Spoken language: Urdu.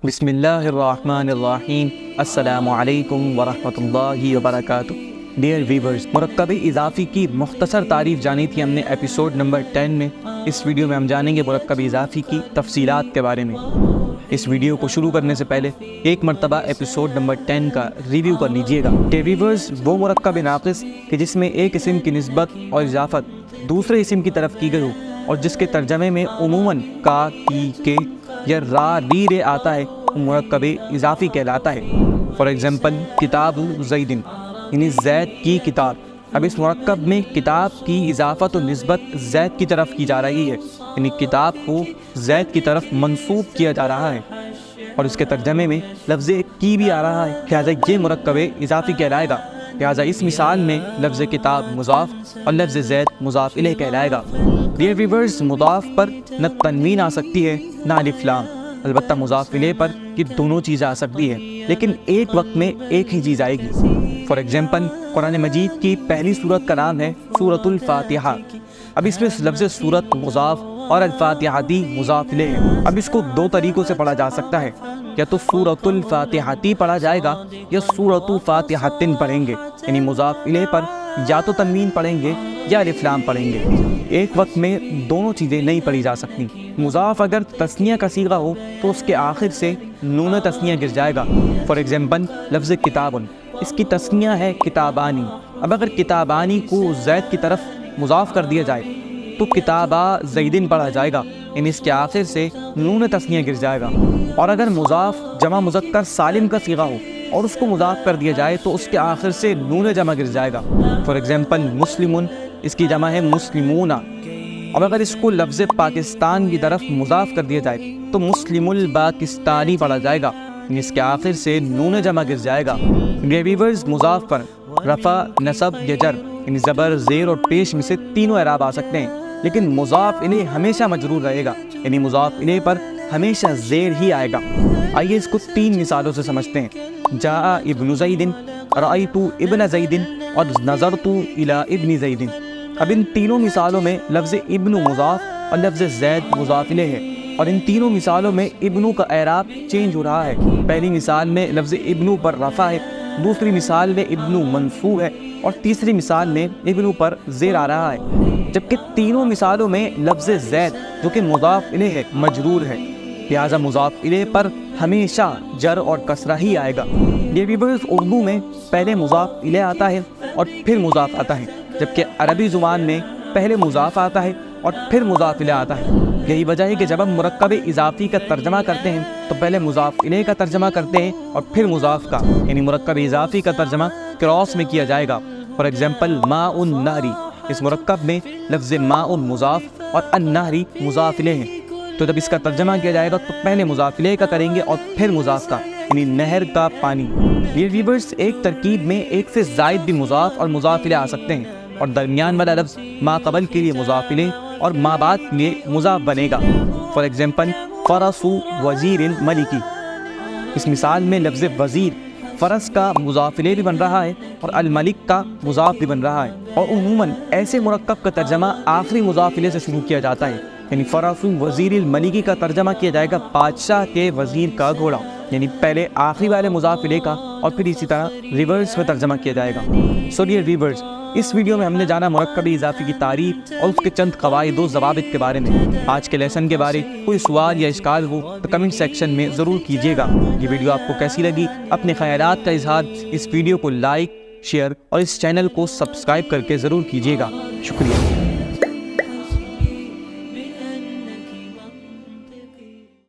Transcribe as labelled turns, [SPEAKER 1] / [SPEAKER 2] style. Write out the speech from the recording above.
[SPEAKER 1] بسم اللہ الرحمن الرحیم، السلام علیکم ورحمۃ اللہ وبرکاتہ۔ ڈیئر ویورز، مرکب اضافی کی مختصر تعریف جانی تھی ہم نے ایپیسوڈ نمبر 10 میں۔ اس ویڈیو میں ہم جانیں گے مرکب اضافی کی تفصیلات کے بارے میں۔ اس ویڈیو کو شروع کرنے سے پہلے ایک مرتبہ ایپیسوڈ نمبر 10 کا ریویو کر لیجئے گا۔ ڈیئر ویورز، وہ مرکب ناقص کہ جس میں ایک اسم کی نسبت اور اضافت دوسرے اسم کی طرف کی گئی ہو اور جس کے ترجمے میں عموماً کا، کی، کے یا را، ری، رے آتا ہے، مرکب اضافی کہلاتا ہے۔ فار ایگزامپل، کتاب زید، یعنی زید کی کتاب۔ اب اس مرکب میں کتاب کی اضافت و نسبت زید کی طرف کی جا رہی ہے، یعنی کتاب کو زید کی طرف منسوب کیا جا رہا ہے، اور اس کے ترجمے میں لفظ کی بھی آ رہا ہے، لہٰذا یہ مرکب اضافی کہلائے گا۔ لہٰذا اس مثال میں لفظ کتاب مضاف اور لفظ زید مضاف الیہ کہلائے گا۔ ڈیئر ویورز، مضاف پر نہ تنوین آ سکتی ہے نہ الف لام، البتہ مضاف الیہ پر یہ دونوں چیزیں آ سکتی ہے، لیکن ایک وقت میں ایک ہی چیز آئے گی۔ فار ایگزامپل، قرآن مجید کی پہلی سورت کا نام ہے سورۃ الفاتحہ۔ اب اس میں لفظ سورت مضاف اور الفاتحتی مضاف الیہ ہے۔ اب اس کو دو طریقوں سے پڑھا جا سکتا ہے، یا تو سورۃ الفاتحتی پڑھا جائے گا یا سورۃ فاتحتن پڑھیں گے، یعنی مضاف الیہ پر یا تو تنوین پڑھیں گے یا الف لام پڑھیں گے۔ ایک وقت میں دونوں چیزیں نہیں پڑھی جا سکتی۔ مضاف اگر تثنیہ کا صیغہ ہو تو اس کے آخر سے نون تثنیہ گر جائے گا۔ فار ایگزامپل، لفظ کتابن، اس کی تثنیہ ہے کتابانی۔ اب اگر کتابانی کو زید کی طرف مضاف کر دیا جائے تو کتابا زیدن پڑھا جائے گا، یعنی اس کے آخر سے نون تثنیہ گر جائے گا۔ اور اگر مضاف جمع مذکر سالم کا صیغہ ہو اور اس کو مضاف کر دیا جائے تو اس کے آخر سے نون جمع گر جائے گا۔ فار ایگزامپل، مسلمن، اس کی جمع ہے مسلمون۔ اب اگر اس کو لفظ پاکستان کی طرف مضاف کر دیا جائے تو مسلم الپاکستانی پڑھا جائے گا، یعنی اس کے آخر سے نون جمع گر جائے گا۔ ویورز، مضاف پر رفع، نصب یا جر، یعنی زبر، زیر اور پیش میں سے تینوں اعراب آ سکتے ہیں، لیکن مضاف الیہ ہمیشہ مجرور رہے گا، یعنی مضاف الیہ پر ہمیشہ زیر ہی آئے گا۔ آئیے اس کو تین مثالوں سے سمجھتے ہیں۔ جاء ابن زید، رأیت ابن زید اور نظرت الی ابن زید۔ اب ان تینوں مثالوں میں لفظ ابن مضاف اور لفظ زید مضاف الیہ ہے، اور ان تینوں مثالوں میں ابنو کا اعراب چینج ہو رہا ہے۔ پہلی مثال میں لفظ ابنو پر رفع ہے، دوسری مثال میں ابنو منصوب ہے، اور تیسری مثال میں ابنو پر زیر آ رہا ہے، جبکہ تینوں مثالوں میں لفظ زید جو کہ مضاف الیہ ہے مجرور ہے، لہٰذا مضاف الیہ پر ہمیشہ جر اور کسرہ ہی آئے گا۔ یہ ویورز، اردو میں پہلے مضاف الیہ آتا ہے اور پھر مضاف آتا ہے، جبکہ عربی زبان میں پہلے مضاف آتا ہے اور پھر مضاف الیہ آتا ہے۔ یہی وجہ ہے کہ جب ہم مرکب اضافی کا ترجمہ کرتے ہیں تو پہلے مضاف الیہ کا ترجمہ کرتے ہیں اور پھر مضاف کا، یعنی مرکب اضافی کا ترجمہ کراس میں کیا جائے گا۔ فار ایگزامپل، ماء النہری، اس مرکب میں لفظ ماء مضاف اور النہری مضاف الیہ ہے، تو جب اس کا ترجمہ کیا جائے گا تو پہلے مضاف الیہ کا کریں گے اور پھر مضاف کا، یعنی نہر کا پانی۔ یہ ویورز، ایک ترکیب میں ایک سے زائد بھی مضاف اور مضاف الیہ آ سکتے ہیں، اور درمیان والا لفظ ما قبل کے لیے مضاف الیہ اور ما بعد کے لیے مضاف بنے گا۔ فار ایگزامپل، فرس وزیر ملکی، اس مثال میں لفظ وزیر فرس کا مضاف الیہ بھی بن رہا ہے اور الملک کا مضاف بھی بن رہا ہے، اور عموماً ایسے مرکب کا ترجمہ آخری مضاف الیہ سے شروع کیا جاتا ہے، یعنی فرس وزیر الملکی کا ترجمہ کیا جائے گا بادشاہ کے وزیر کا گھوڑا، یعنی پہلے آخری والے مضاف الیہ کا اور پھر اسی طرح ریورس میں ترجمہ کیا جائے گا۔ سو ڈیئر ویورز، اس ویڈیو میں ہم نے جانا مرکب اضافی کی تعریف اور اس کے چند قواعد و ضوابط کے بارے میں۔ آج کے لیسن کے بارے کوئی سوال یا اشکال ہو تو کمنٹ سیکشن میں ضرور کیجیے گا۔ یہ ویڈیو آپ کو کیسی لگی، اپنے خیالات کا اظہار اس ویڈیو کو لائک، شیئر اور اس چینل کو سبسکرائب کر کے ضرور کیجیے گا۔ شکریہ۔